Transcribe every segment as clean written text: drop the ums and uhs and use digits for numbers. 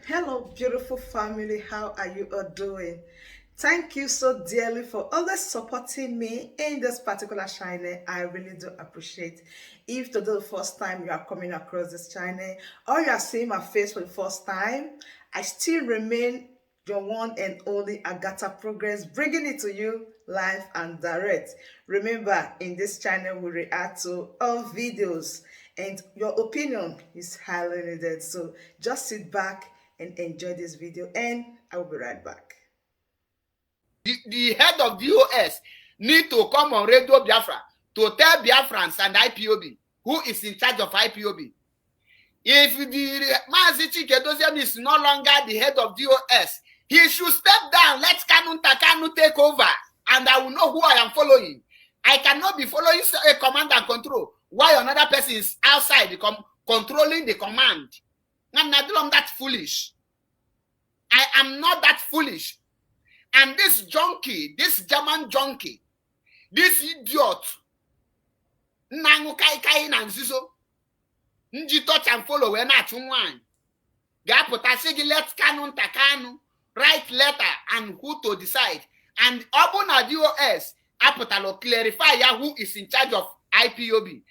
Hello, beautiful family. How are you all doing? Thank you so dearly for always supporting me in this particular channel. I really do appreciate. If today the first time you are coming across this channel or you are seeing my face for the first time, I still remain your one and only Agatha Progress, bringing it to you live and direct. Remember, in this channel, we react to all videos, and your opinion is highly needed. So just sit back and enjoy this video, and I will be right back. The head of the US need to come on Radio Biafra to tell Biafrans and IPOB who is in charge of IPOB. If the Mazi Chike is no longer the head of the US, he should step down. Let Kanu take over, and I will know who I am following. I cannot be following a command and control while another person is outside controlling the command. I'm not that foolish. I am not that foolish. And this junkie, this German junkie, this idiot, Nangu Kai na Nzizo, Nji touch and follow, we're not one. Gapota let Kanunta Kanu write letter and who to decide. And Obuna DOS, Apotalo clarify who is in charge of IPOB.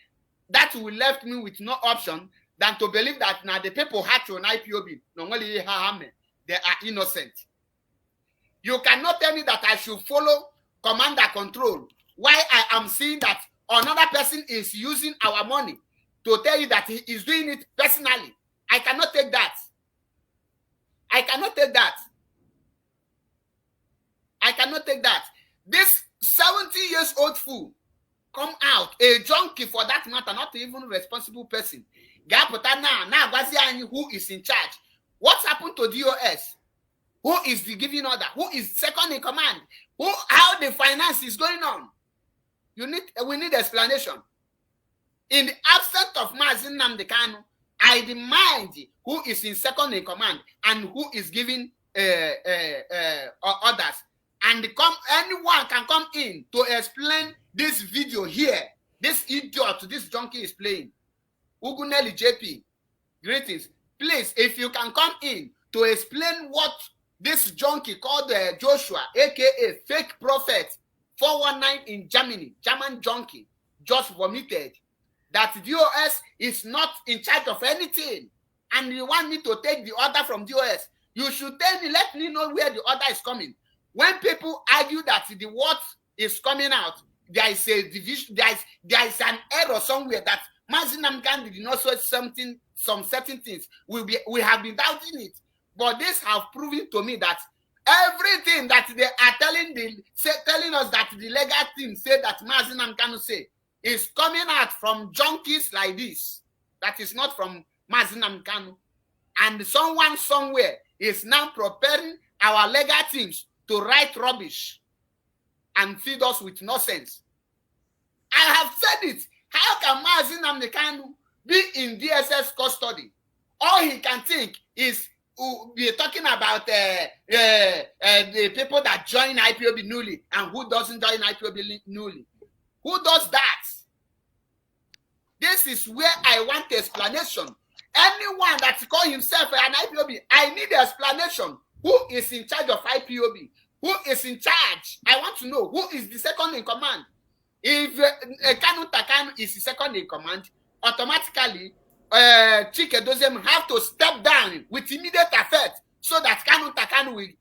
That will left me with no option than to believe that now the people had to an IPOB. Normally, they are innocent. You cannot tell me that I should follow command and control. Why I am seeing that another person is using our money to tell you that he is doing it personally. I cannot take that. I cannot take that. I cannot take that. This 70 years old fool come out, a junkie for that matter, not even a responsible person. Now, who is in charge? What's happened to DOS? Who is the giving order? Who is second in command? How the finance is going on? We need explanation. In the absence of Nnamdi Kanu, I demand who is in second in command and who is giving orders. And anyone can come in to explain this video here. This idiot, this junkie is playing. Uguneli JP, greetings. Please, if you can come in to explain what this junkie called Joshua, aka fake prophet 419 in Germany, German junkie, just vomited that DOS is not in charge of anything, and you want me to take the order from DOS. You should tell me, let me know where the order is coming. When people argue that the word is coming out, there is a division, there is an error somewhere that Nnamdi did not say some certain things. We have been doubting it. But this have proven to me that everything that they are telling us that the legal team said that Nnamdi say is coming out from junkies like this. That is not from Nnamdi. And someone somewhere is now preparing our legal teams to write rubbish and feed us with nonsense. I have said it. How can Nnamdi be in DSS custody? All he can think is we're talking about the people that join IPOB newly and who doesn't join IPOB newly. Who does that? This is where I want explanation. Anyone that calls himself an IPOB, I need explanation. Who is in charge of IPOB? Who is in charge? I want to know who is the second in command. If Kanunta is the second in command, automatically Chike Dozem have to step down with immediate effect so that Kanunta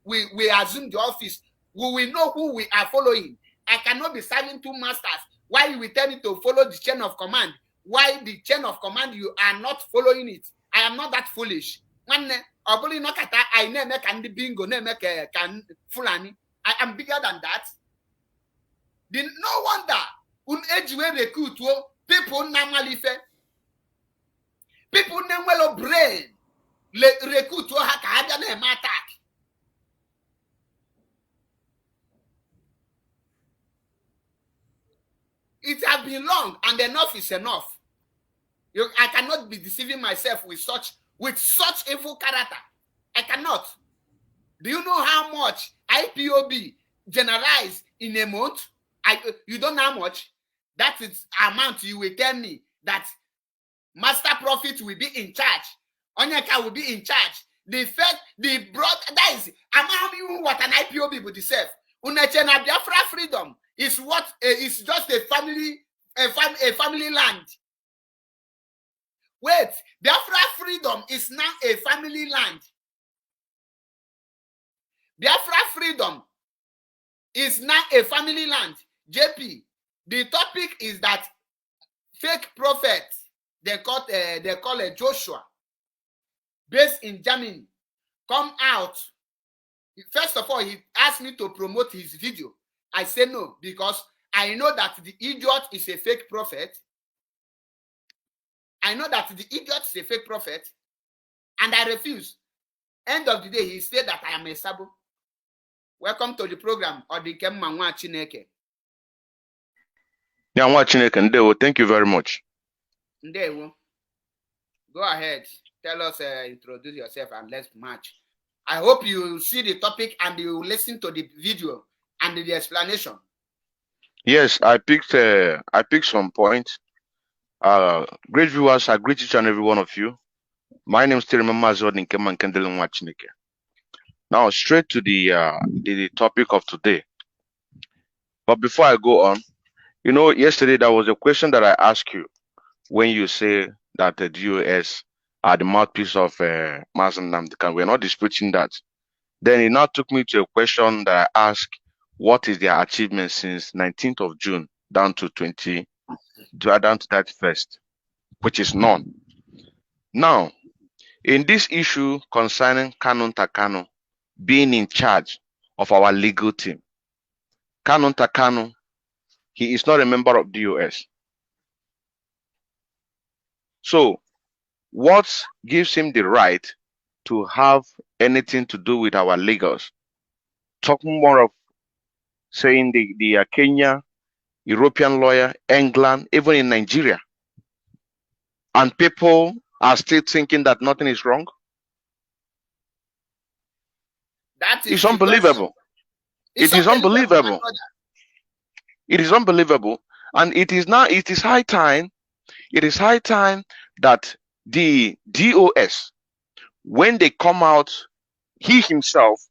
will assume the office. We will know who we are following. I cannot be serving two masters. Why you will tell me to follow the chain of command? Why the chain of command you are not following it? I am not that foolish. I am bigger than that. No wonder people normally people never brain recruit attack. It has been long, and enough is enough. I cannot be deceiving myself with such evil character. I cannot. Do you know how much IPOB generalize in a month? You don't know how much? That is amount you will tell me that Master Prophet will be in charge. Onyeka will be in charge. the first, the broad, that is, among you what an IPO people deserve. Unachena Biafra freedom is what is just a family land. Wait, Biafra freedom is now a family land. Biafra freedom is now a family land. JP, the topic is that fake prophets, they call it Joshua, based in Germany, come out. First of all, he asked me to promote his video. I said no, because I know that the idiot is a fake prophet. I know that the idiot is a fake prophet, and I refuse. End of the day, he said that I am a sabo. Welcome to the program, Odikemma Nwa Chineke. Yeah, Nwa Chineke, Ndewo, thank you very much. Ndewo. Go ahead. Tell us, introduce yourself, and let's match. I hope you see the topic and you listen to the video and the explanation. Yes, I picked some points. Great viewers, I greet each and every one of you. My name is Tirimama Nkema Nkendele Nwa Chineke. Now, straight to the topic of today. But before I go on, you know, yesterday there was a question that I asked you when you say that the US are the mouthpiece of Nnamdi. We're not disputing that. Then it now took me to a question that I asked, what is their achievement since 19th of June down to 31st, which is none. Now, in this issue concerning Kanunta being in charge of our legal team, Kanunta, he is not a member of the US. So, what gives him the right to have anything to do with our legals? Talking more of saying the Kenya, European lawyer, England, even in Nigeria. And people are still thinking that nothing is wrong. That is it's unbelievable. It is unbelievable. It is unbelievable. And it is high time. It is high time that the DOS, when they come out, he himself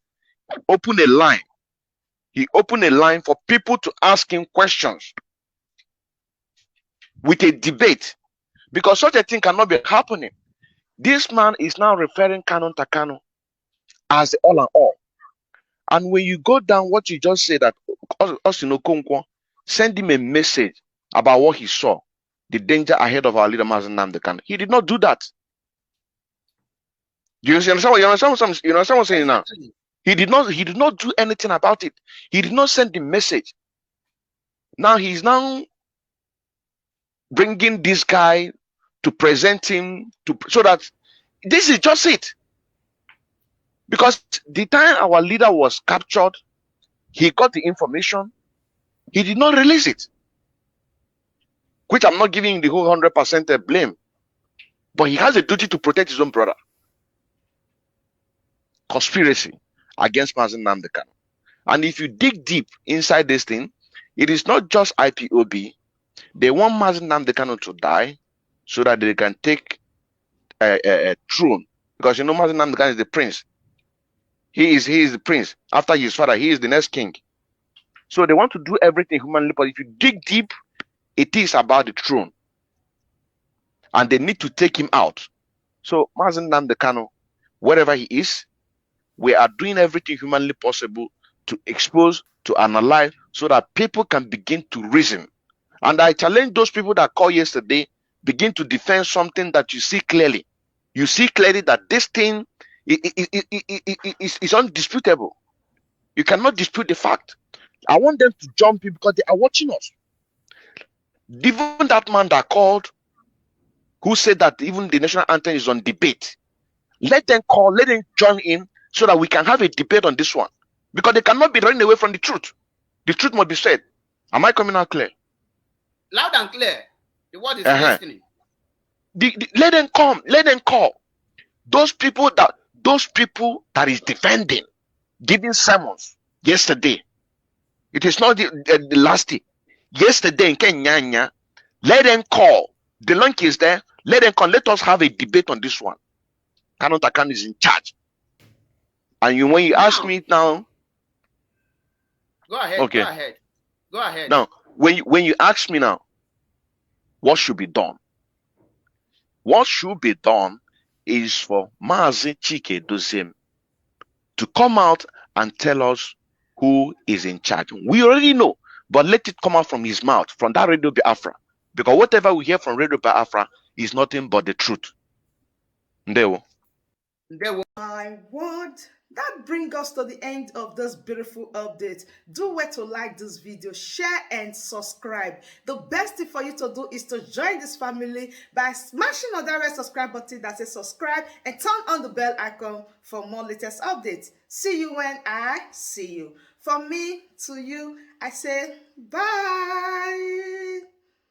opened a line. He opened a line for people to ask him questions with a debate, because such a thing cannot be happening. This man is now referring Kanunta as the all and all. And when you go down what you just said, that Osinokonkwo send him a message about what he saw, the danger ahead of our leader, Nnamdi Kanu. He did not do that. You understand what I'm saying now? He did not do anything about it. He did not send the message. Now he's now bringing this guy to present him so that this is just it. Because the time our leader was captured, he got the information, he did not release it. Which I'm not giving the whole 100% blame. But he has a duty to protect his own brother. Conspiracy against Nnamdi Kanu. And if you dig deep inside this thing, it is not just IPOB. They want Nnamdi Kanu to die so that they can take a throne. Because you know Nnamdi Kanu is the prince. He is the prince. After his father, he is the next king. So they want to do everything humanly, but if you dig deep, it is about the throne. And they need to take him out. So Nnamdi Kanu, wherever he is, we are doing everything humanly possible to expose, to analyze, so that people can begin to reason. And I challenge those people that called yesterday, begin to defend something that you see clearly. You see clearly that this thing is undisputable. You cannot dispute the fact. I want them to jump in because they are watching us. Even that man that called, who said that even the national anthem is on debate, let them call, let them join in, so that we can have a debate on this one. Because they cannot be running away from the truth. The truth must be said. Am I coming out clear? Loud and clear. The word is listening. Let them come. Let them call. Those people that is defending, giving sermons yesterday. It is not the last day. Yesterday in Kenya, let them call. The link is there. Let them call. Let us have a debate on this one. Kanunta Kanu is in charge. And when you ask Now, me now, go ahead. okay. Go ahead. Go ahead. Now, when you ask me now, what should be done? What should be done is for Mazi Chike Dozim to come out and tell us who is in charge. We already know, but let it come out from his mouth, from that Radio Biafra. Because whatever we hear from Radio Biafra is nothing but the truth. Ndewo. My word, that brings us to the end of this beautiful update. Do where to like this video, share and subscribe. The best thing for you to do is to join this family by smashing on that red subscribe button that says subscribe and turn on the bell icon for more latest updates. See you when I see you. From me to you, I say bye.